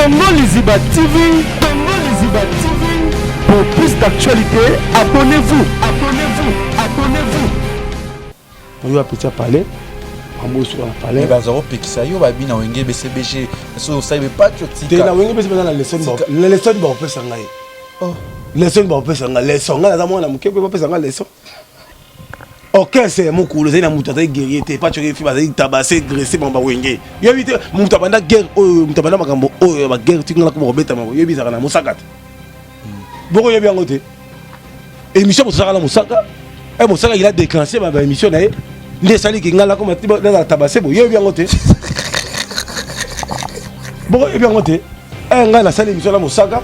Tongo Liziba TV. Tongo Liziba TV. Pour plus d'actualité, abonnez-vous. Abonnez-vous. Abonnez-vous. On va peut-être parler. On va parler. Mais bazaro pekisa yo ba bina wenge BCBG. So ça veut pas que tu t'es na wenge BCBG na leçon ba opesa ngai. Oh. Leçon ba opesa ngai. Leçon ngai na mwana muke ba opesa ngai leçon. Ok, c'est mon cool, c'est un mouton guerrier, t'es pas tu es fait tabasser, graisser, mon bawenge. Yo vite, mouton banda guerre, mouton banda makambo, ma guerre, tu n'as comme Robert Mamo, yo bizarre na Moussakat. Beaucoup yo bien noté. Émission pour ça la Moussaka, et Moussaka il a déclenché ma émission là. Les salis qui ngala comme dans la tabasser, yo bien noté. Beaucoup yo bien noté. Un ngala la salle émission la Moussaka.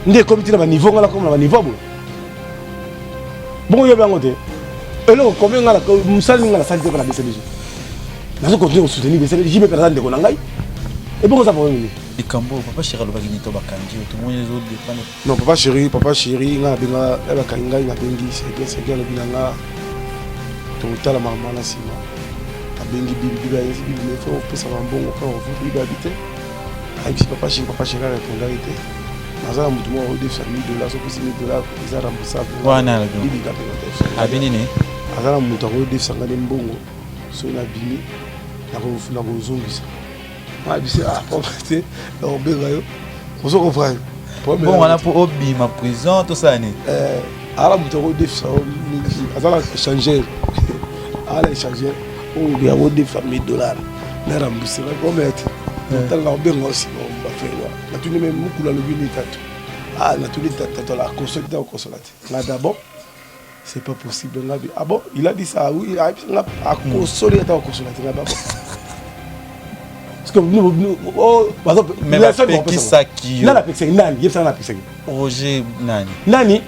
Ndé comme tu na niveau ngala comme na niveau. Beaucoup yo bien noté. Et là, combien de temps nous saluons la santé pour la BCBG? Nous continuons à soutenir la BCBG. J'y vais faire des conneries. Et pourquoi ça va venir? Et Cambo, papa chéri, le baguette au bakanji, tout le monde les autres dépend. Non, papa chéri, il a bien la bakanji, il a bien dit, c'est bien le bilan. Tout le temps, la maman là, c'est moi. Il a bien dit, il faut que ça va bon, on va vous habiter. Et puis papa chéri, a répondu. Nous avons des familles de là, $100, ils ont remboursé. Voilà, ah, bien, azala mutu akodefisanga nde mbongo so na bimi na kozongisa abisi te nakobenga yo ozo comprendre bon wana mpo obima prison tosala nini ala mutu akodefisa azala échangeur ala échangeur oyo akodefisa $1000 na remboursera komete tala nakobenga osi bafewa natuni me mokulu alobi ni tatu natuni tatu la consolate na d'abord. C'est pas possible. Ah bon, il a dit ça, oui, il a consolé, il a consolé. Parce que nous, par exemple, mais la personne qui s'acquiert. Non, la personne, Nani, il y a la personne. Roger Nani. Nani,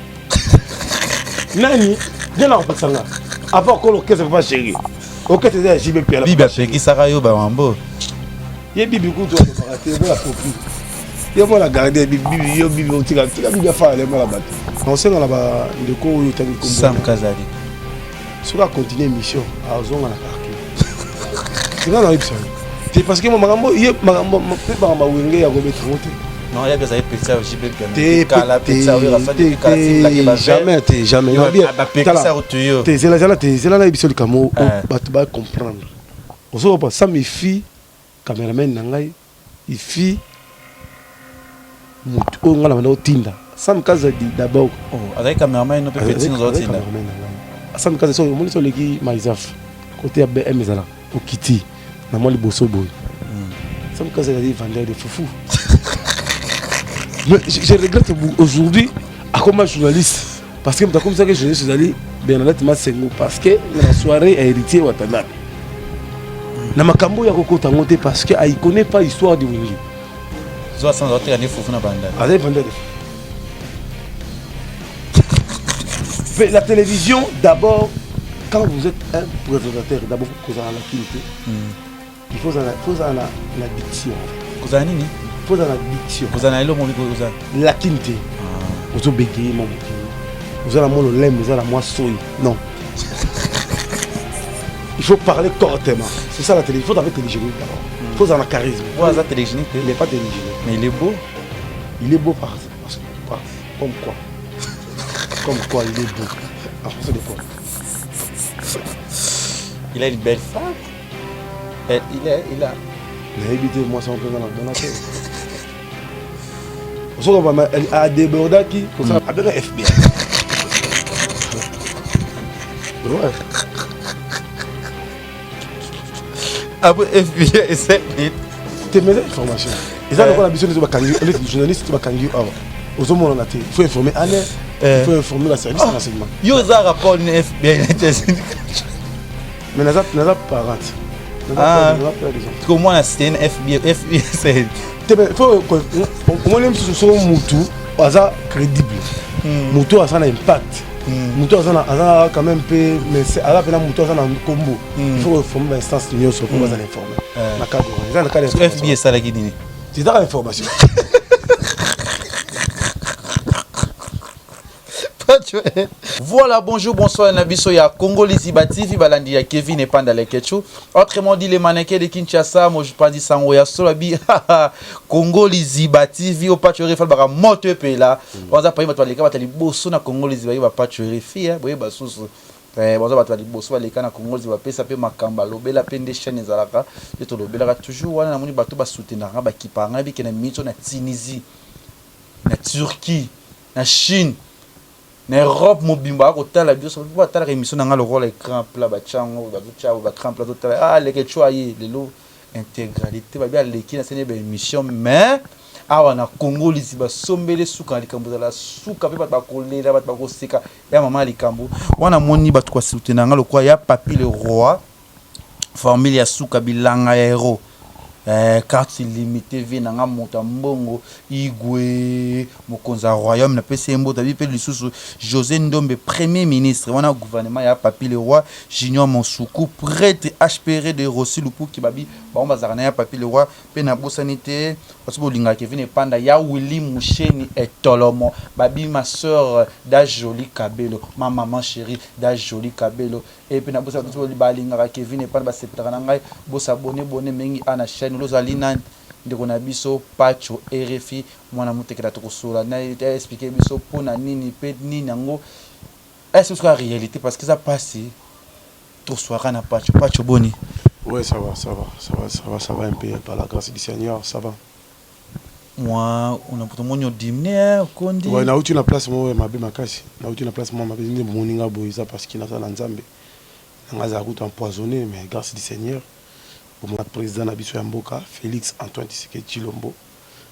viens là, personne là. Avant qu'on le caisse, pas chéri. Ok, c'est ça, j'y vais plus. Bibi, qui s'arrête au Bambo. Il y a Bibi, tu vas rater, la copie. Il y a moi la garder, Bibi, tu as fait aller, moi la battre. On sait qu'on a des cours où il y a Sam Kazali. Si on continue l'émission, à Ozon, on a parqué. C'est là, c'est parce que mon maman, il y a non, il y a des jamais. C'est là, il va comprendre. On se voit ça, mes filles, caméraman, il fit, on a un Tinda. Sam Kazadi d'abord. Oh, avec caméraman, nous pouvons faire nos autres. Sam Kazadi, on est les Maïsaf. Côté à BM, au Kitty, dans le Bosso Boy. Sam Kazadi vendait des foufous. Mais je regrette aujourd'hui, à comme journaliste, parce que comme ça que je suis allé, Bernadette Massengo, parce que la soirée est héritier Watanabe. Na makambo ya kokota ngote parce que il connaît pas l'histoire de Wingi. Zo sans autre année foufou na banda. Allez vendre. La télévision, d'abord, quand vous êtes un présentateur, d'abord vous avez la qualité. Il faut avoir la diction. Vous avez nini? Il faut avoir la diction. Vous avez la qualité. Vous avez bégayé, vous avez le lait, vous avez la soy. Non. Il faut parler correctement. C'est ça la télé. Il faut avoir télégénique d'abord. Il faut avoir un charisme. Vous avez télégénique? Il n'est pas télégénique. Mais il est beau. Il est beau comme quoi? Comme quoi il est beau. Ça dépend. Il a une belle femme. Il a. Il a évité moi ça on peut dans la tête. Elle a débordé qui comme ça avec un FBI. Ouais. Après FBI et 7 minutes. Tu mets l'information. Ils ont la mission de les journalistes qui vont aux hommes on a il faut informer Anne. Il faut informer la service de renseignement. Il y a un rapport de FBI. Mais n'a pas rentré. Comment c'est un FBI? FBI c'est. Il faut on aime sur Moutou, ça crédible. Moutou a un impact. Moutou a quand même peu, mais c'est à la peine Moutou a un combo. Il faut informer l'instance de l'union pour informer. La cadre. FBI ça la Guinée. C'est dans l'information. Voilà, bonjour, bonsoir, Nabiso ya Congo Liziba TV, Balandi ya Kevin et Panda Lekechu. Autrement dit, les mannequins de Kinshasa, moi je pas dit Sango ya Solabi, Congo Liziba TV, au pâturé, il va monter pays là. On a pas eu les cas, les bosso na Congo Liziba, il va pâturé, fille, vous voyez, sous. Bon, ça va les bosso, les cas na Congo Liziba, ça peut makamba, l'obéla peine des chaînes, les alaka, et tout l'obéla toujours, on a mon bateau, soutenir, qui parle, qui est mis na Tunisie, na Turquie, na Chine. Na Europe mobimba ko tala biso ba tala émission na le rôle écran plat ba chango ba tchao ba cramp plat tala ah les que choyer les lo intégralité ba bien les qui na c'est une émission mais awa na Congo Liziba sombele suka likambo za la suka pe ba kolela ba ko sika ya mama likambo wana moni ba kwa soutenir le quoi ya papi le roi famille ya suka bilanga héros carte illimitée venanga monta mbongo igwe mokonza royaume na pesembo tabi pe lisusu José Ndombe premier ministre wana gouvernement ya papi le roi Junior Monsoukou prêtre HPR de Rossi Lupu ki babi ba bazarana ya papi le roi pe na bosanité parce que linga Kevin Panda ya Willy Moucheni et Tolomo babi ma sœur da Jolie Kabelo ma maman chérie da Jolie Kabelo et puis na bosanité ba linga Kevin Panda ba septana ngai bo s'abonner bonne mengi ana chaîne lozalina ndeko na biso Pacho RFI mwana mutekela tokosola na expliquer biso pona nini pe nini yango est-ce que c'est la réalité parce que ça passe tout soir na Pacho boni ouais ça va un peu par la grâce du Seigneur ça va moi on a pour mon dîner kondi ouais na uti na place moi mabe makasi na uti na place moi mabe ni moninga boiza parce qu'il na ça na nzambe ngaza kuto empoisonné mais grâce du Seigneur pour mon président Nabiso Yamboka, Félix Antoine Tshisekedi Tshilombo,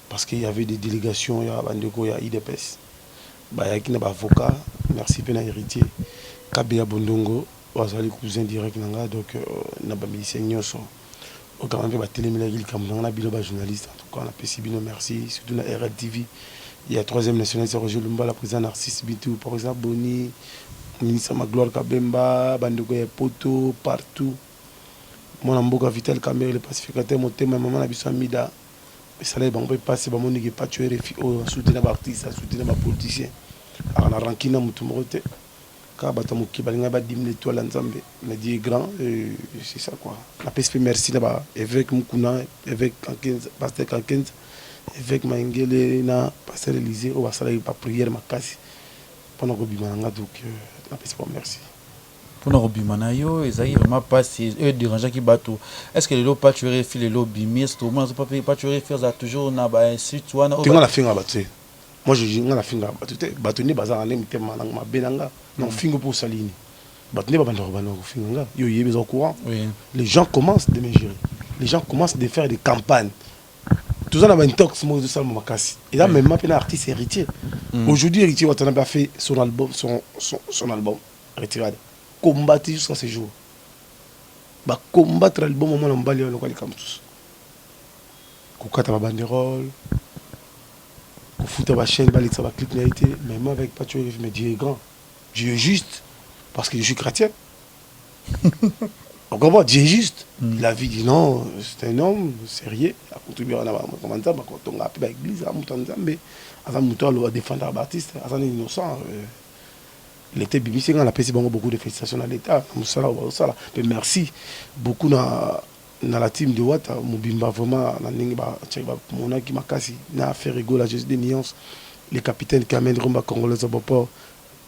parce qu'il y avait des délégations, il y a Bandeko, il y a IDPS, il y a un avocat, merci Pena héritier, Kabea Bondongo, Wazali cousin direct, donc il y a des seigneurs, au quand même, il y a des journalistes, en tout cas, on a Pessibino, merci, surtout la RLTV, il y a troisième national, c'est Roger Lumba, la président Narcisse Bitou, par exemple, Boni, ministre Magloire Kabemba, Bandeko, il y a Poto, partout. Mon amboka Vital Camère le pacificateur mon thème maman na biso mida ça là bon peut passer ba moni que pas tuer refi au soutenir ba artiste soutenir ba politicien ana rankina mutu mote ka bata muki balinga ba 10 000 étoiles nzambe mais dit grand c'est ça quoi la PSP merci là ba évêque Mukuna évêque 15 pasteur 15 évêque Mangele na pasteur Élysée au basala ba prière makasi pendant que bimanga donc la PSP merci pour nos bimana yo ezaki vraiment pas si eux dérangeant qui bateau est-ce que les lots pas tuer fil les lots bimis tout monde pas tuer faire ça toujours na ba ainsi tu vois tu la finga baté moi je nga la finga baté bateau ni bazar na mitema na mabenanga non fingo pour salini bateau ni ba banda ba no finga yo yé besoin au courant les gens commencent de mesurer les gens commencent de faire des campagnes tout ça na ba intox mo de salma makasi et là même un artiste héritier aujourd'hui héritier Watanabe a fait son album son album retirade combattre jusqu'à ce jour. Bah combattre l'album au moment où on va aller comme tous. Kokata ma banderole, kofuta ma chaîne, bah ça va clip n'était, mais moi avec Pacho mais Dieu est grand, Dieu est juste, parce que je suis chrétien. On comprend, Dieu est juste. La vie dit non, c'est un homme sérieux, a contribué à la commentaire, quand on a appelé l'église, à Moutanzambe, à Moutanzambe, à défendre Baptiste, à un innocent. Il était bimissé quand on a passé beaucoup de félicitations à l'État. Mais merci beaucoup dans la team de Watt. Mobimba vraiment, mon qui m'a cassé. Na fait rigoler la gestion des nuances. Les capitaines qui amènent Rumba Congolais à Bopor,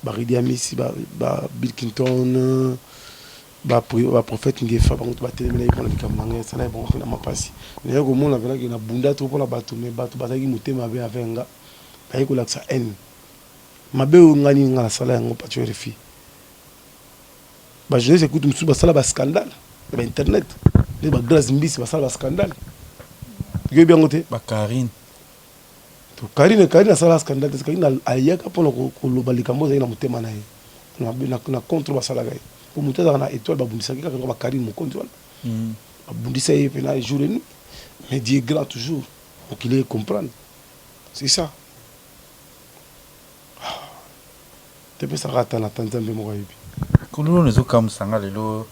Baridi Amissi, Bill Clinton, prophète Ngefa, téléménaire pour la Kamanga, ça n'a pas fait la masse. Mais il y a un moment où il y a un bunda trop pour la bateau, mais bateau, parce qu'il m'a avec un gars, il y a un haine. Mabe ngani ngala sala yango Pacho RFI ba jeunesse écoute musu ba sala ba scandale ba internet les ba grâce mbisi ba sala ba scandale yo bien ngote ba Karine to Karine sala scandale parce Karine ayaka pour ko loba likambo za na mutema na ye na contre ba sala gai pour muteza na étoile ba bundisa ka ba Karine mon compte wala ba bundisa ye pena jour et nuit mais Dieu grand toujours pour qu'il comprendre c'est ça. Tu peux s'arrêter à Tanzanie, moi. Quand nous nous sommes sanga lelo,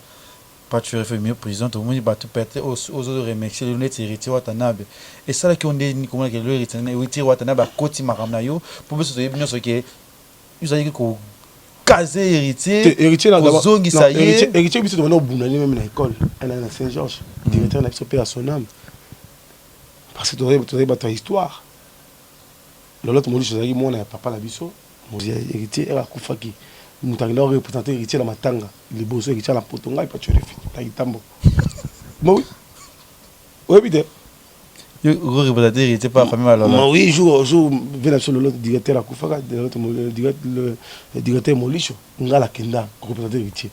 pas tu refais mieux prison, tout le monde va tout péter aux autres remercier le net héritier Watanabe. Et ça là qui on dit comment que le héritier Watanabe a côté maramna yo pour se dire bien ce que vous avez que casé héritier. Héritier là d'abord. Zongi ça y est. Héritier biso on a bounani même à l'école. Elle est à Saint-Georges. Directeur n'a pas à son âme. Parce que tu aurais ta histoire. L'autre m'a dit je moi on a papa la biso. Mon héritier elle a koufaki. Mutanga représenter héritier la matanga. Les beaux héritier la potonga et pas tu refais. Ta itambo. Moi oui. Oui bien. Vous représentez héritier par la famille alors. Oui, jour vient sur le directeur la koufaka, le directeur Molicho, ngala kenda représenter héritier.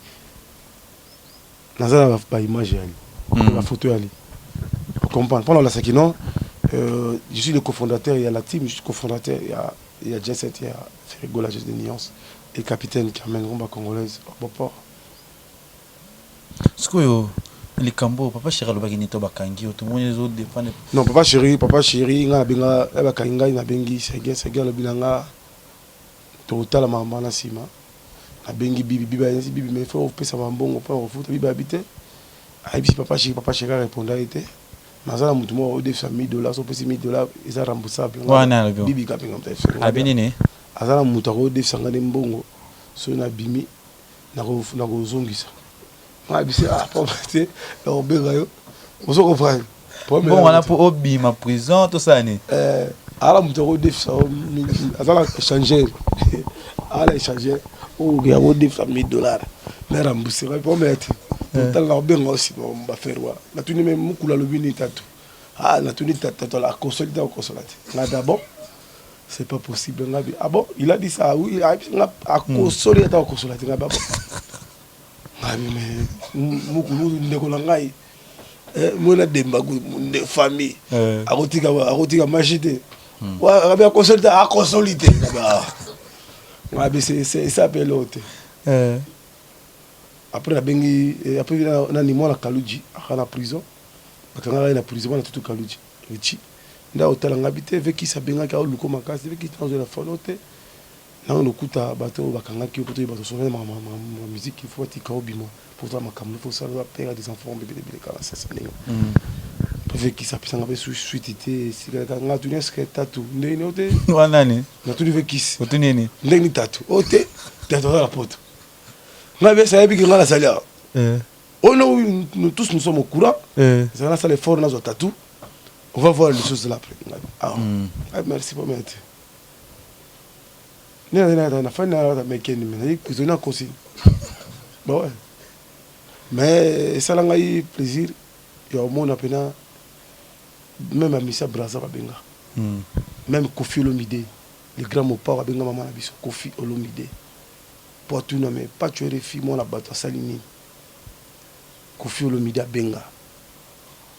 Nazana pas image la photo ali. On comprend. Pendant la Sakino, je suis le cofondateur, il y a la team, je suis cofondateur, il y a Jesset, il y a Ferrigo, la geste de nuance, et le capitaine qui amène Rumba congolaise au port. Ce que les Cambo, papa chéri, le bagini to bakangi, tout le monde les autres dépendent. Non, papa chéri, nga benga, bakangi, na bengi, c'est gars le bilanga, total ma maman sima, na bengi bibi, mais faut faire ça bon, pas au foot, bibi habité. Aïe, papa chéri répondait était. Mazala mutumo au def $1,000 so pesi $1,000 eza remboursable wana lobi bibi kapinga mta abinini azala mutako def sangane mbongo so na bimi na ko zongisa ma bisi pauvreté na obega yo oso comprendre bon wana pour obima prison tout ça ni ala mutako def ça azala changer ala changer o ya o def $1,000 na rembourser pour mettre total la obega aussi on va faire wa na tuni même mukula lobini tatu na tuni tatu la consolider au consolater là d'abord c'est pas possible ngabi ah bon il a dit ça oui a consolider au consolater ngaba ngabi mais mukulu ndeko la ngai mona demba de famille akotika machite wa ngabi a consolider ngabi c'est ça pelote après la bengi après na ni mwana Kaluji akana prison bakanga na prison na tutu Kaluji richi nda hôtel ngabité avec qui ça benga ka luko makasi avec qui dans la folote na on okuta bato bakanga ki okuta bato sonner ma musique il faut tika obimo pour toi makamlo faut ça doit père des enfants bébé kala ça avec qui ça pisanga be suite été si nga tu n'est que tatu ndeni ote wanani na tu avec qui otunini ndeni tatu ote tatu dans la porte. Oh non, nous tous nous sommes au courant. C'est là ça les forts dans tatou. On va voir les choses là après. Ah, merci pour m'aider. Na fin na mekeni mais prisonnier consigne. Bah ouais. Mais ça l'a eu plaisir. Il y a au monde appena même à Missa Braza Babenga. Même Kofi Olomide, le grand mopar Babenga maman Abiso Kofi Olomide. Pour tout nommer, pas tuer les filles, moi la bateau Salini. Kofi Olomide à Benga.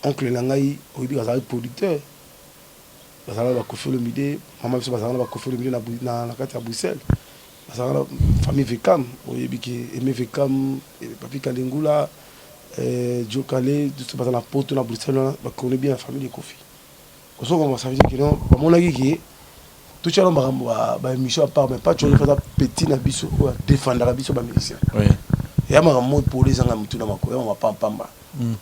Oncle Langaï, il dit qu'il est producteur. Il y a Kofi Olomide, maman il y a Kofi Olomide dans la carte à Bruxelles. Il y a la famille Vekam, il y a Aimé Vekam, Papi Kalingula, Joe Kale, tout ça dans la porte à Bruxelles, on connaît bien la famille de Kofi. Comme ça veut dire que non, mon avis tout ça on émission à part mais pas tu veux faire petit na biso ou défendre la biso ba musicien oui et ma mode pour les gens mutu na makoya on va pas pamba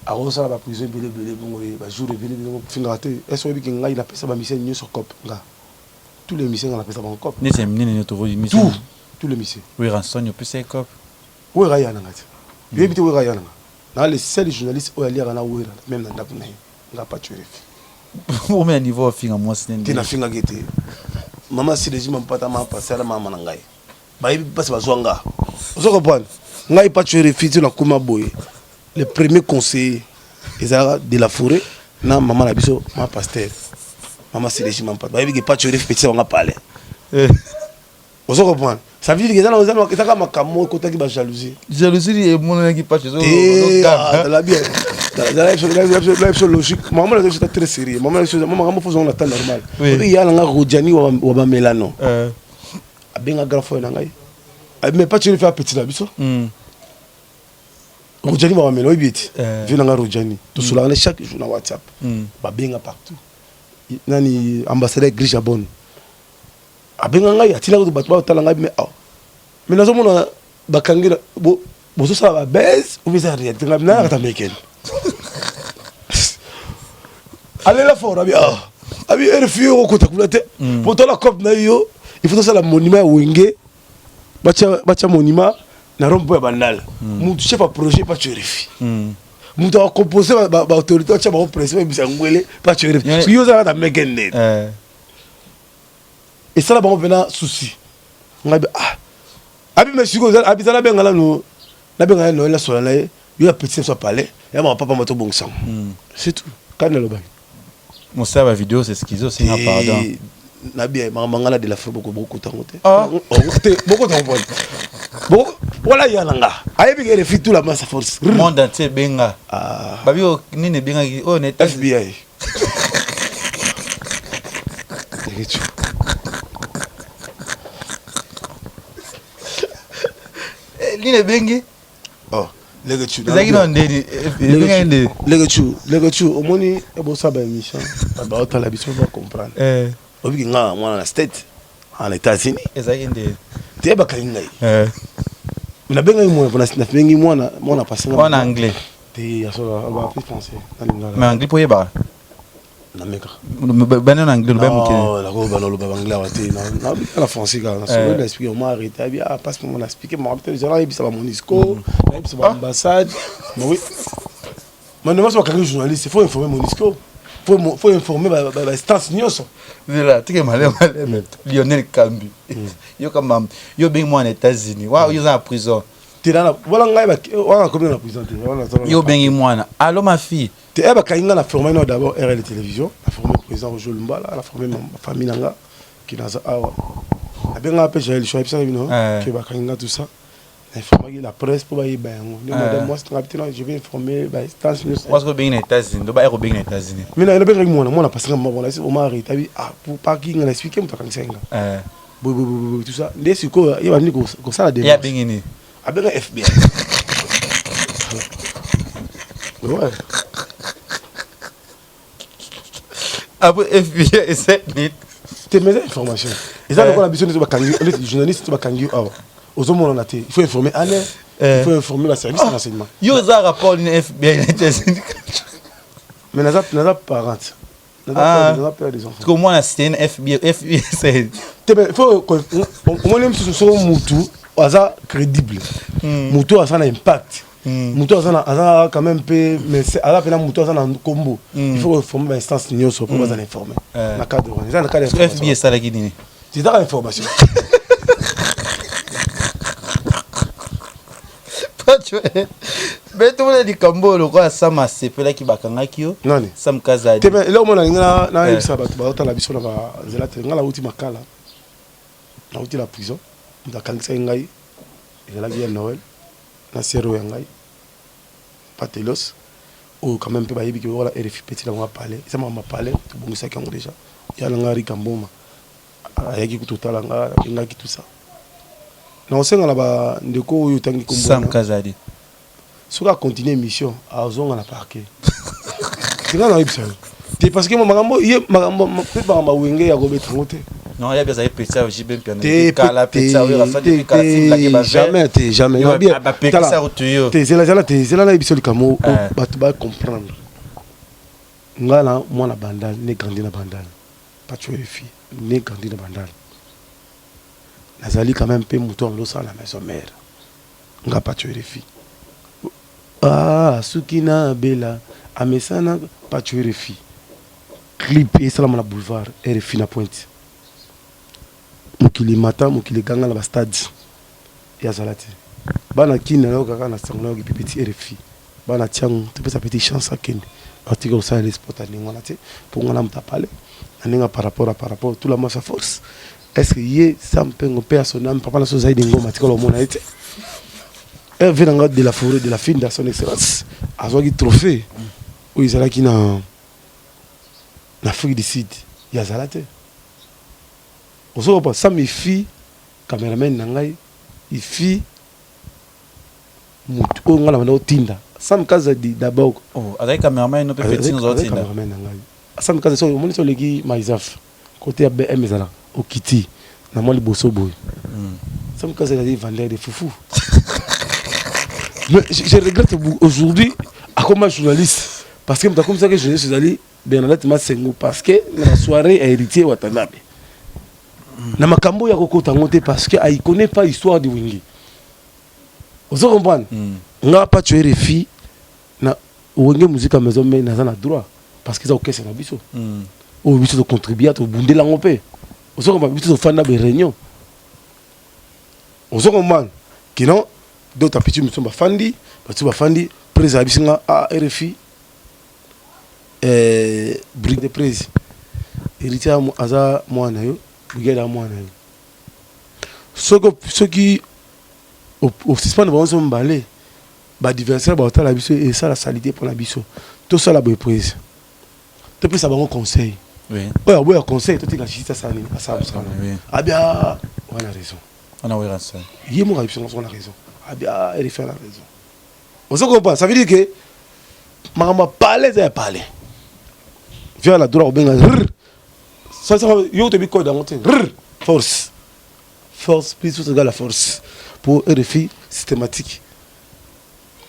a rosa la prison belé bon ba jour belé fingaté est-ce que ngai il a pesa ba musicien ni sur cop nga tous les musiciens on a pesa ba cop ni c'est mini to tous les musiciens oui rançon yo pesa cop oui raya na ngati bien vite oui raya na les seuls journalistes o ali na wera même na ndapu na nga pas tuer au même niveau finga moi c'est na finga gete maman si régime mpata ma passer la maman ngai ba ibi passe bazwanga ozo comprendre ngai pas tu refusé na kuma boye le premier conseiller ezara de la forêt na maman na biso ma pasteur maman si régime mpata ba ibi que pas tu refusé on a parlé ozo comprendre ça veut dire que dans ça ka makamo ko taki ba jalousie et mon qui pas chez la bien la logique maman est très sérieux maman faut on attend normal il y a nga Rodjani ou ba Melano abenga grand frère ngai mais pas tu faire petit la biso Rodjani ba Melano ibiti vient nga Rodjani tout cela chaque jour na WhatsApp ba benga partout nani ambassadeur Grijabon abenga ngai atina ko batwa otala ngai mais nazo mona bakangira bozo sala ba base ou bisa réalité ngai na ta meken allez la fort abi RFI au côté pour la cop na yo il faut ça la monument wenge bacha monima na rompo ya bandala mutu chef a projet pas chérifi mutu a composé ba autorité cha ba presse bisa ngwele pas chérifi yo za ta mekende et ça là ba vena souci ngabe abi mesiko za abi za la bengala no la bengala no la sola la yo a petit so parler ya ma papa moto bon sang c'est tout quand le bain mon ça va vidéo c'est schizo c'est un pardon na bien mangala de la fait beaucoup tangote beaucoup tangote bon voilà yananga ayebi ke refi tout la masse force monde entier benga babi o nini benga o net FBI nini bengi Lego chu. Zaki non ndeni. Lego chu. Omoni ebo saba émission. Ba ota la biso va comprendre. Obi nga mwana na state en États-Unis. Ezaki ndeni. Te ba kainga. Mina benga mo na bengi mwana pasanga. En anglais. Te asola ba plus français. Mais anglais pour yeba. Na meka. Ben en anglais ba mo kene. La ko ba lo ba anglais wa te na la français ga na so le expliquer moi arrêter bien passe pour mon expliquer moi peut-être j'allais bisa ba Monisco, bisa ba ambassade. Mais oui. Mais non, c'est pas un journaliste, il faut informer Monisco. Faut informer la instance nyonso. Voilà, tu es malin Lionel Kambi. Yo comme yo ben moi en États-Unis. Wa yo en prison. Tu là voilà ngai on a combien en prison yo ben moi. Allô ma fille. Tu es ba kainga na former d'abord RL télévision, la former président Roger Lumbala, la former ma famille nanga qui dans awa. La benga pe j'ai le choix ça non que ba kainga tout ça. Informer la presse pour bailler ben moi je vais informer ba instance news. Moi je bien aux États-Unis, do ba ero bien aux États-Unis. Mais là ben moi parce que moi là c'est au mari tabi pour parking na expliquer moi quand c'est tout ça ndé siko il va ni ko ça la démarche. Ya bien ni. A ben FBI. Ouais. Après FBI c'est net. Tes mes informations. Et ça on a besoin de ba kangi, les journalistes ba kangi aux hommes on a été il faut informer Alain, il faut informer la service de renseignement. Yo za rapport ni FBI mais n'a pas parents. N'a pas peur des enfants. Comment la c'est FBI c'est il faut au moins même si ce sont mutu aza crédible. Mutu aza un impact. Mutu aza quand même peu mais c'est à la peine mutu aza un combo. Il faut informer l'instance nyonso pour les informer. Na cadre dans le cadre FBI ça la guidine. C'est dans l'information. Mais tout le monde dit Kambo le quoi ça m'a sepelé qui bakanga kio. Non. Ça me casa. Te là on na ça ba ta la biso na ba zela te ngala uti makala. Na uti la prison. Nda kangisa ngai. Zela bien Noël. Na sero ngai. Patelos. Ou quand même pe ba yebi ki wala RFI petit la on va parler. Ça m'a parlé tout bon ça quand déjà. Ya la ngari Kamboma. Ayaki ku totala nga ki tout ça. Na osenga na ba ndeko oyo tangi kombo. Sam Kazadi. Soka continuer mission à zonga na parquet. C'est là ça. C'est parce que magambo pe ba wenge ya gobe trangote. Non, il y a bien ça petit ça j'ai bien piano. Kala petit ça la fin de kala film la ke ba jamais. Bien ba petit ça otuyo. C'est là na biso likamo ba tu ba comprendre. Ngala mwana bandal ne grandi na bandal. Pas tuer les filles, ne grandi na bandal. Nazali quand même pe mouton lo ça la maison mère. Nga pas tuer les filles. Sukina Bella, Amesana, pas tuer les filles. Clip et salam la boulevard, RFI na pointe. Mokili matin, mokili ganga la stade. Ya zalati. Bana kina na kaka na sangla ki petit RFI. Bana tiang, tu peux sa petite chance à kende. Article au sein des sports à l'ingolate pour on a parlé. Aninga par rapport tout la masse à force. Est-ce que yé ça me pengo père son âme papa na so zaidi ngoma article au monde a été. Elle vient de la forêt de la fin de son excellence. A un trophée. Où ils allaient qui na Afrique du Sud. Il y a Zalate. On se voit ça mes filles, caméraman nangai, les filles, on a la tinda. Ça me casse d'abord. Oh, avec caméraman nous peut faire nos autres tinda. Ça me casse sur le monde sur les qui maïsaf. Côté BM Zala, au Kitty, na moi le bosso boy. Ça me casse des vendeurs de foufou. Mais je regrette aujourd'hui, à comme journaliste, parce que comme ça que je suis allé, Bernadette Massengo, parce que la soirée a hérité Watanabe. na makambo ya kokota ngote parce que il connaît pas l'histoire de Wingi. Vous comprenez? Nga pas tuer les filles na Wingi musique à maison mais na droit parce que ça OK c'est na biso. Au biso de contribuer à bundé la ngopé. Vous comprenez biso fanda be réunion. Vous comprenez? Qui non d'autres petits nous sont bafandi, parce que bafandi président bisinga à RFI brique de presse. Héritier aza mwana yo, brigade mwana yo. Ceux qui au suspend de bonzo mbalé, ba diversaire ba otala biso et ça la salité pour la biso. Tout ça la bonne prise. Tout plus ça ba conseil. Oui. Ouais, conseil tout la justice ça ni ça. Ah bien, on a raison. On a raison. Il mon réaction on a raison. Ah bien, elle fait la raison. On se comprend, ça veut dire que maman parler ça parler. Viens la droite au benga. Ça yo te bi quoi dans monter. Force. Force plus tout égale la force pour un défi systématique.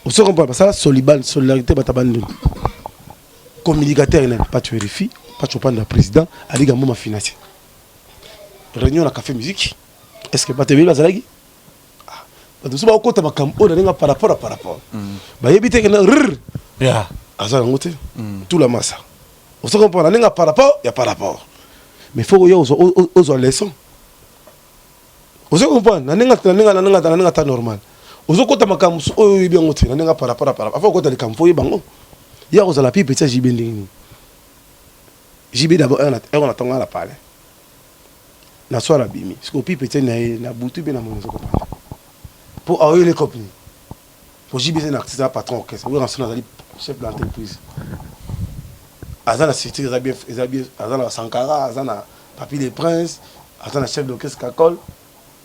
On se comprend pas ça solidarité bataban. Communicateur pas tu RFI, pas tu prendre le président, ali ga moma financier. Réunion la café musique. Est-ce que pas te la zalagi? Donc ça va au côté makambo na par rapport. Ba yebite que na ya azala ngote tout la massa. On se comprend na par rapport, il y a par rapport. Mais faut yo aux leçons. On se comprend na ta normal. On se côté makambo o yebi ngote na par rapport. Faut côté le campo yebango. Ya aux la pipe petit JB ndini. JB d'abord on attend la parler. Na soir bimi. Ce que pipe petit na butu bien na mon se comprend. Pour avoir les compagnies. Pour JB c'est un artiste patron orchestre. Oui, on a chef d'entreprise. Azana Cité, Azana Sankara, Azana Papi les Princes, Azana chef d'orchestre Kakol.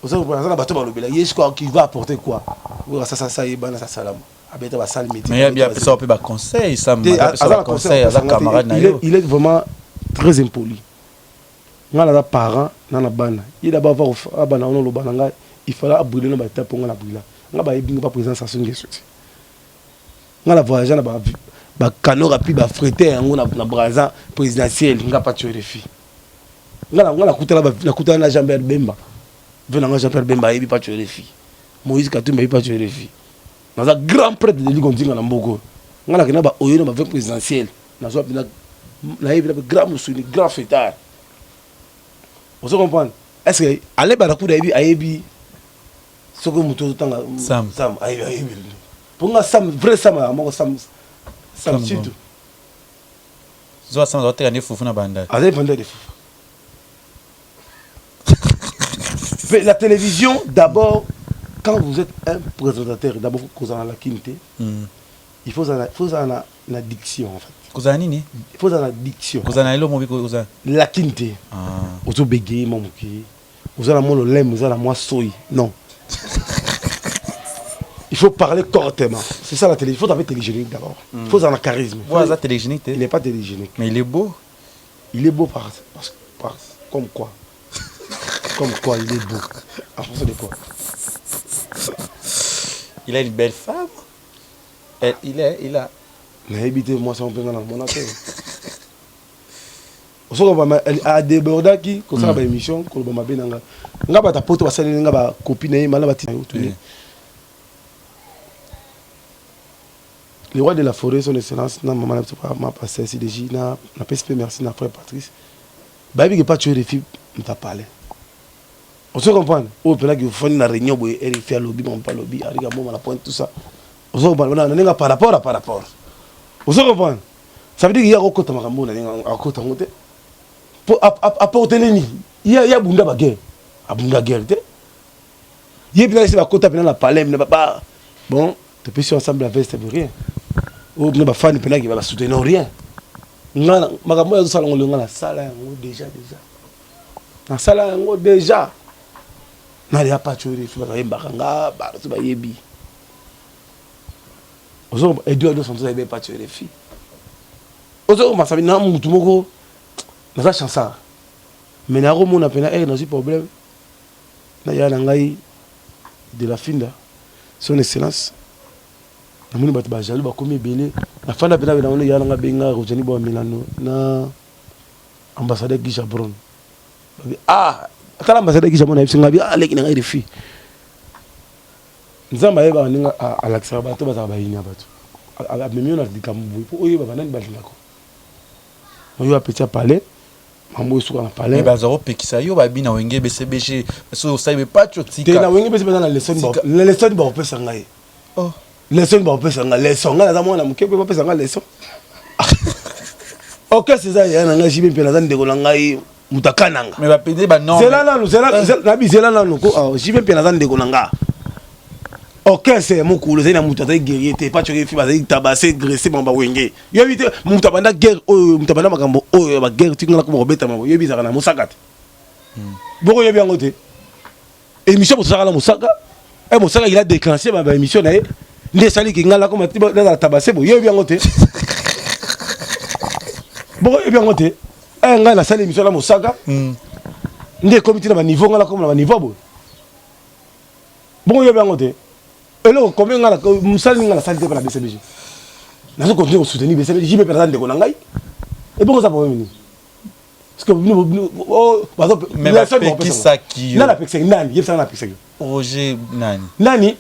Vous savez, Azana bateau dans le Bela. Il y a quoi qui va apporter quoi? Oui, ça y est, ban ça salam. Abeta va salle métier. Mais il y a bien ça on peut pas conseil, ça Azana conseil, Azana camarade na yo. Il est vraiment très impoli. Ngala da parent na na bana. Il d'abord va bana on lo bana il fallait brûler nos batailles pour la brûler. On va y pas présence à son guest. On a voyagé na ba cano rapide ba frété on a braza présidentiel, on a pas tué les filles. On a coûté na Jean-Pierre Bemba. Venant Jean-Pierre Bemba il pas tué les filles. Moïse Katumba il pas tué les filles. Dans un grand prêtre de l'Igonzinga na Mbogo. On a na ba oyo na ba présidentiel. Na so na il grand musuni grand fêtard. On se comprend. Est-ce que aller ba coup d'aibi aibi ce que muto tanga Sam ayi pour nga Sam vrai Sam mo Sam surtout zo Sam zo te fufu na banda allez vendre des fous. La télévision d'abord quand vous êtes un présentateur d'abord vous causez la quinte il faut la diction en fait causez nini il faut la diction causez na ilo mo bi causez la quinte auto bégayer mon qui vous allez mon lem vous allez moi soy non. Il faut parler correctement. C'est ça la télé. Il faut avoir télégénique d'abord. Il faut avoir un charisme. Voilà, télégénique. Il n'est pas télégénique. Mais il est beau. Il est beau comme quoi. Comme quoi il est beau. En fonction de quoi. Il a une belle femme. Il a. Mais évitez moi ça on peut dans mon affaire. Elle a débordé qui comme ça ba émission ko ba mabenanga. Nga ba ta poto ba sali nga ba copine na mala ba ti. Le roi de la forêt, son excellence, n'a pas passé ici déjà, n'a pas espéré merci, n'a frère Patrice. Bah, il n'y a pas tué les filles, on t'a parlé. On se comprend. Au père qui fait une réunion, il fait lobby, on pas lobby, il y a la pointe, tout ça. On se comprend. On a par rapport. On se comprend. Ça veut dire qu'il y a un côté Marambo, un côté Moté. Pour apporter les nids, il y a Bunda Baguerre. À Bunda Guerre. Il y a bien ici, à côté de la palais, mais pas. Bon. Tu peux sur ensemble avec ça rien. Ou ne pas faire ni peine qui va soutenir rien. Ngana makambo ya salon ngona la sala yango déjà. Na sala yango déjà. Na ya pas tuer tu va yemba nga ba tu ba yebi. Ozo Edouard sont tous pas tuer les filles. Ozo ma sabi na mutu moko na sa chansa. Mais na romo na pena na problème. Na ya na ngai de la finda. Son excellence namoni bato ba jaloux ba komi belé na fanda pena na ya nga benga Rojani bo Milano na ambassadeur Guy Jabron atala ambassadeur qui jamona bisinga bi aleki na ngai filles nzamba yeba ninga alakisa bato bazaba yinya bato amemi na dikambu po oyo baba nani balingako oyo apeti parler mambo suka na parler ba zaro pekisa yo ba bina wenge BCBG so saibe pas chotika te na wenge bese na leçon ba opesa ngai oh leçon ba opesa ngai leçon ngai na mwana mukebe ba opesa ngai leçon OK c'est ça ya na ngai jibe mpela za ndeko na ngai mutakananga mais ba pede ba non zela na bi zela na ko jibe mpela za ndeko na ngai OK c'est mon cool c'est na muta ta guerrier te pas choqué fi ba tabasser graisser ba wenge yo vite muta banda guerre muta banda makambo ba guerre tingala ko robeta ma yo bizaka na musaka te boko yo biango te émission musaka la musaka et musaka il a déclenché ba émission na ndé sali ki ngala ko matiba na tabasser bo yo biango te boko yo biango te nga la sali émission la musaka ndé comité na ba niveau ngala ko na ba niveau bo boko yo biango te alors combien ngala musali ngala sali te para BCBG nazo continuer à soutenir BCBG jibe personne de konangai et bon ça problème ni parce que mais la qui ça qui na la pexé nani yebsa na pexé Roger nani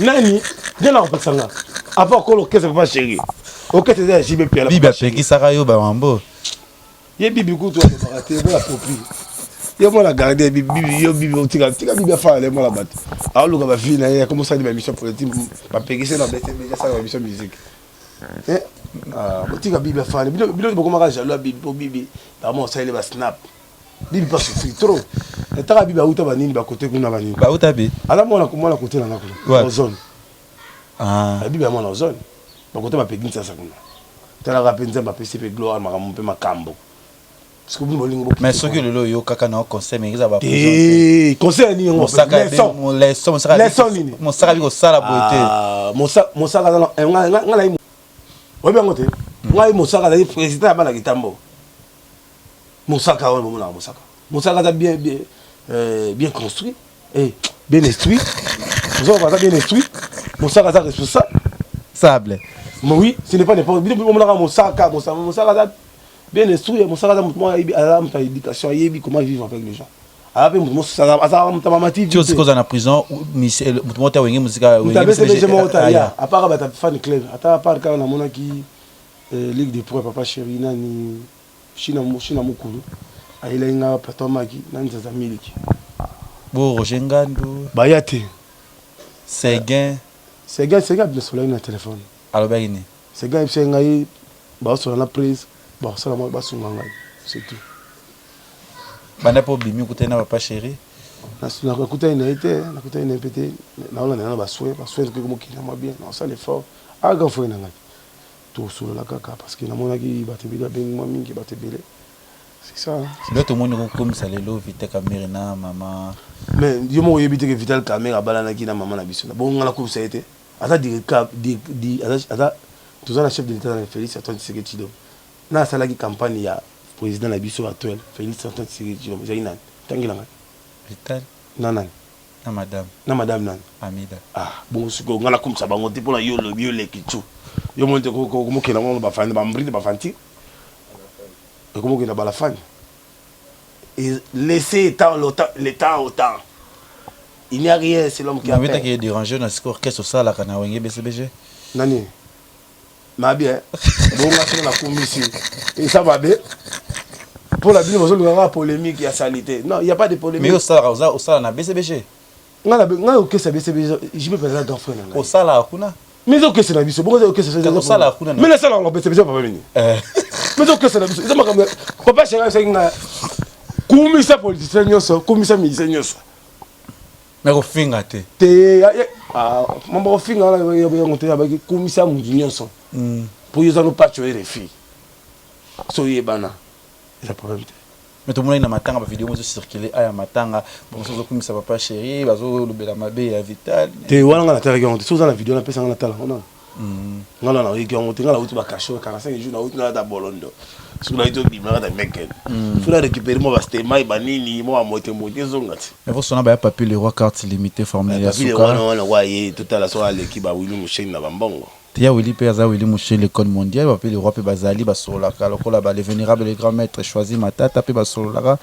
de la pexé nga avant que le caisse pas chéri OK c'est jibe pierre la biba peki saka yo ba mambo ye bibi kutu ba rater bo la copie yo moi la garder bibi yo bibi tika bibi fa le moi la batte alors le gars fille na comment ça de ma mission politique pas péguer c'est dans BCBG ça ma mission musique tika bibi fa le bilo beaucoup ma jaloux bibi pour bibi par moi ça il va snap bibi pas souffrir trop et ta bibi auta banini ba côté kuna banini ba auta bi ala moi na côté na ngako zone bibi moi na zone ba côté ma péguer ça kuna tala rapenza ma PCP gloire ma mpe makambo. Mais ce que le yo kaka na conseil mais ils va présenter conseil ni ngo les sommes mon saka bi ko sala beauté mon saka ngala yi obi ngote ngai mon saka da président ya bana kitambo mon saka on mon saka mon saka da bien construit et bien instruit vous avez bien instruit mon saka da responsable oui ce n'est pas n'importe mon saka da bien instruit mon saka moi à éducation yebi comment vivre avec les gens après mon saka ça mamati tu sais cause en prison Michel moi ta wenge musica wenge BCBG ya à part ba fan club à part quand on a mona qui ligue des pro papa chéri nani china mukulu ailenga patomaki nani za miliki bo Roger Ngandu bayate Seguin bien soleil na téléphone alors bagini Seguin c'est ngai ba sur la prise bon ça moi ba sunga c'est tout banda po bimi kutena papa chéri na kutena été na kutena pété na on na ba souhait que comme qui na moi bien non ça l'effort a grand frère na ngai tout sur la kaka parce que na mona ki batebela ben moi mingi batebele c'est ça c'est tout le monde comme ça lelo vite caméra na maman mais yo mo yebite que vital caméra balana ki na maman na biso bon ngala comme ça été ata di ata tout ça la chef de l'état Félix Antoine Tshisekedi Tshilombo na salaki campagne ya président la biso actuel Félix Antoine Tshisekedi Tshilombo c'est nani tangila ngai vital nani na madame nani Amida bon siko ngala comme ça bango te pona yo le bio le kitu yo monte ko ke na ngolo ba fandi ba mbride ba fanti et comment que na bala fani et laisser le temps au temps il n'y a rien c'est l'homme qui a fait qui est dérangé dans ce orchestre ça la kana wenge BCBG nani ma bien bon on a commission et ça va bien pour la bino la polémique il y a salité non il y a pas de polémique mais au ça na BCBG nga OK ça BCBG je me présente grand frère au ça la kuna mais OK c'est na biso bon OK c'est au ça la kuna mais la ça la BCBG pas venir mais OK c'est na biso ça ma comme papa chéri c'est nga kumisa politicien nyoso kumisa musicien nyoso mais au finga te mambo finga la yo ngote ba kumisa mundu nyoso pour yo zano patcho et les filles so yebana il a problème mais tout le monde na matanga ba vidéo mo circuler aya matanga bon so kumisa papa chéri bazo lobela mabe ya vital te wala nga na tala ngonte so za la vidéo na pesa nga na tala ona ngala na yiki ngonte ngala uti ba kasho 45 jours na uti na da bolondo so na ito bimara da meken faut la récupérer mo ba stema ba nini mo amote zongati mais faut sona ba papier le roi carte limitée formulaire ya suka on wa ye total so ala ki ba wili musheni na bambongo Tia Willy Peza Willy Mouché l'école mondiale va appeler l'Europe et Bazali Basolola car le vénérable les grands maîtres choisi Matata pe Basolola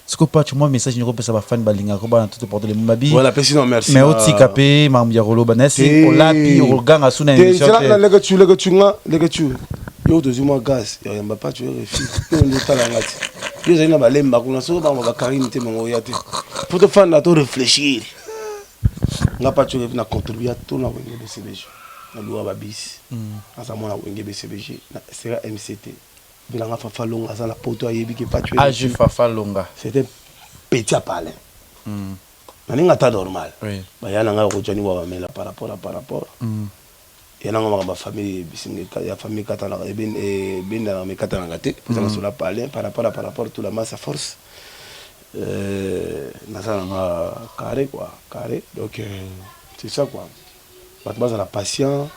ce que pas tu moi message ni repesa ba fan balinga ko ba tout porter les mabi voilà sinon merci mais oti capé mam ya rolo banasi olapi oganga suna émission c'est là que tu yo deuxième mois gaz ya yamba pas tu refi yo ne tala ngati yo zina ba lemba kuna so ba ba karine te mongo yate pour te fan na to réfléchir nga pas tu na contribuer à tout na wenge BCBG na loi ba bis asa mona wenge BCBG na sera MCT bilanga fafa longa za na poto ayebi ke pas tu age fafa longa c'était petit à parler naninga ta normal oui ba yana nga ko jani wa mela par rapport yana nga ba famille bisinga ya famille katana ben na me katana ngate pour ça cela parler par rapport tout la masse à force nasala nga carré donc c'est ça quoi base à la patient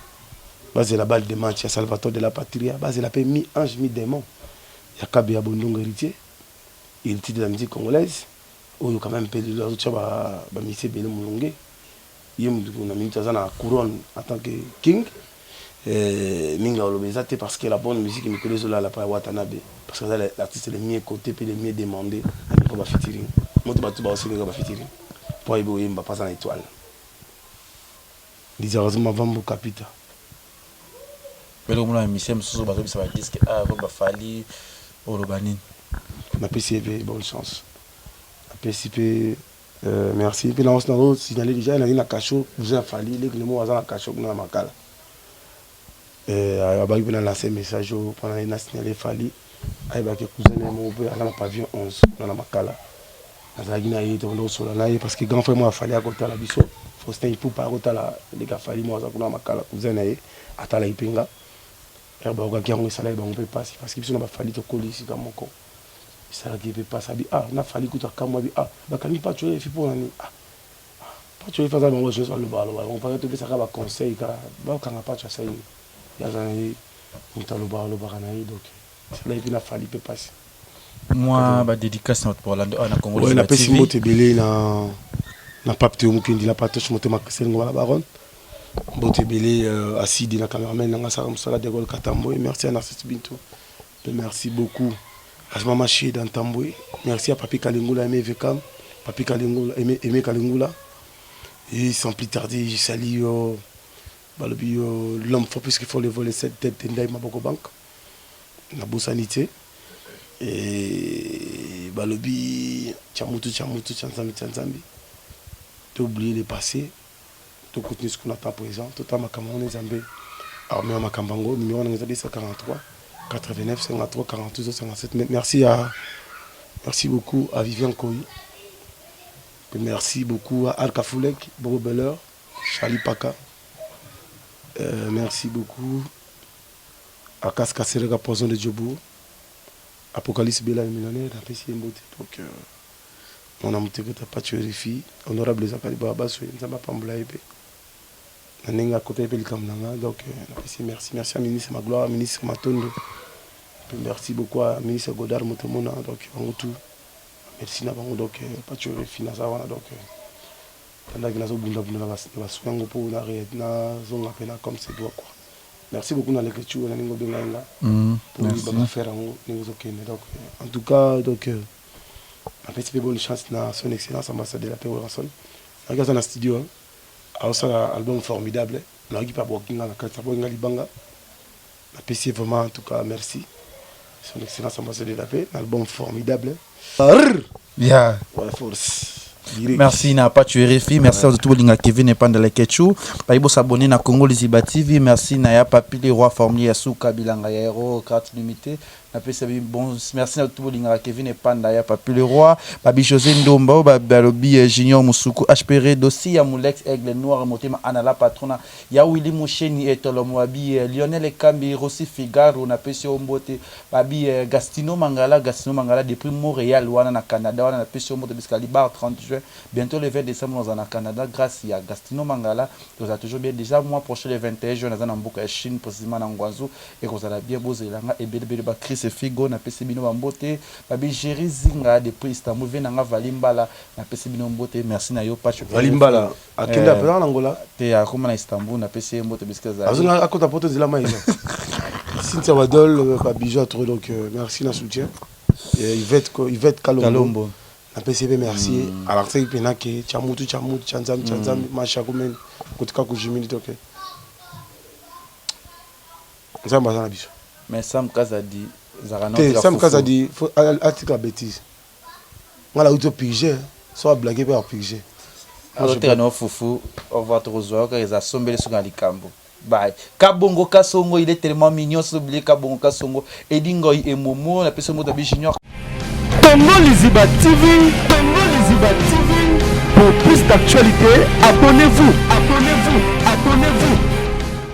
base la balle de match à Salvatore de la Patria base la paix mi ange mi démon ya Kabia Bondongo héritier il titre de la musique congolaise où quand même pédé la autre ba monsieur Bele Mulonge yem na minute za na couronne en tant que king minga olobezate parce que la bonne musique me connaît là la pa Watanabe parce que l'artiste le mieux côté puis le mieux demandé pour ba featuring moto ba tout ba aussi ba featuring pour ibo yemba pas en étoile disons Vambo Capita mais le monde mission sous ba ça va disque ah ba fali olobani na PCP bonne chance na PCP merci puis là on s'en signaler déjà il a une cacho vous a fallu les mots à la cacho na makala abaki pena lancé message pendant une signalé fali ayebaki cousin mo pe ala na pavillon 11 na makala azalaki na ye tondo sola na ye parce que grand frère moi fali akotala biso Faustin il peut pas akotala les gars fali moi za kuna makala cousin na ye atala ipenga herba okaki yango esala ye bango pe pasi parce que biso na bafali tokolisi ka moko esalaki pe pasi abi na fali kuta kamwa bi bakani pas tuer fi pour nani pas tuer fa za bango je so le balo on peut te pesa ka ba conseil ka ba kanga pas tu ça yazani mutalo balo bakanayi donc c'est là il a fallu pe passer moi ba dédicace notre pour la na Congo ouais na pesi mote belé na papte mukindi la patoche mote makisel ngala baron bote belé asidi na cameraman nga sa msala de gol katambo merci à Narcisse Binto merci beaucoup à Mama Chi dans Tamboué merci à Papi Kalingula aimé Vekam Papi Kalingula aimé Kalingula et sans plus tarder je salue l'homme faut puisqu'il faut le voler cette tête d'Endai Maboko Bank na bosanité et balobi chamutu chanzambi t'as oublié le passé tu continues ce qu'on attend présent tout à ma camarade Zambé armée ma cambango numéro 143 89 53 42 57 merci beaucoup à Vivian Koyi merci beaucoup à Alka Foulek Bobo Beller Charlie Paka merci beaucoup à Kaska Serega Poison de Djobo Apocalypse Bella millionnaire à PC Mbote donc on a monté que t'as pas tué les filles honorable Zakari Baba sur Nzamba Pambula Ebe Nanenga côté Ebe Likamnanga donc merci à ministre Magloire ministre Matondo merci beaucoup à ministre Godard Motomona donc en tout merci na bango donc pas tué les filles na ça donc merci beaucoup dans l'écriture pour faire en tout cas donc en fait bonne chance dans son excellence ambassadeur de la paix Wilson dans un studio a un album formidable na qui pas working na carte boinga libanga la PC vraiment en tout cas merci son excellence ambassadeur de la paix un album formidable yeah force. Merci n'a pas tué Refi, merci à tout le monde Kevin et Panda Leketchou. Paibo s'abonner na Congo Liziba TV, merci na ya papi les rois formés Yasuka Bilanga Yero carte limitée. Bon, merci à tout le monde Kevin et Panda ya papi le roi, Babi José Ndomba, Balobi Junior Musuku, HPR Dossi Yamulex Aigle Noir Motema Anala Patrona, ya Willy Moucheni et Tolomwabi Lionel Kambi Rossi Figaro na pesi ombote Babi Gastino Mangala depuis Montréal wana na Canada wana na pesi ombote bisca Libar 30 juin bientôt le 20 décembre dans na Canada grâce à Gastino Mangala nous a toujours bien déjà mois prochain le 21 juin dans Mboka Chine précisément na Ngwazu et qu'on a bien bozelanga et belle ba Chris Figo na pesi bino mbote Babi Jerry Zinga depuis Istanbul venanga Valimbala na pesi bino mbote merci na yo Pacho Valimbala akenda pela na Angola te akoma na Istanbul na pesi mbote bisca za azunga akota poto zila maïla Cynthia Wadol Babi Jotro donc merci na soutien Yvette Kalombo Un PCB merci. Alors c'est que que chamutu chanzam macha comme kutika kujimili toke. Ça m'a dans biso. Mais Sam Kazadi Zarano Sam Kazadi faut article la bêtise. Moi la auto pigé, soit blaguer par pigé. Alors tu as foufou, on va te rejoindre quand ils a sombé sur Galicambo. Bye. Kabongo Kasongo, il est tellement mignon, s'oublier Kabongo Kasongo. Edingo et Momo, la personne de Junior. Congo Liziba TV, Congo Liziba TV. Pour plus d'actualités, abonnez-vous.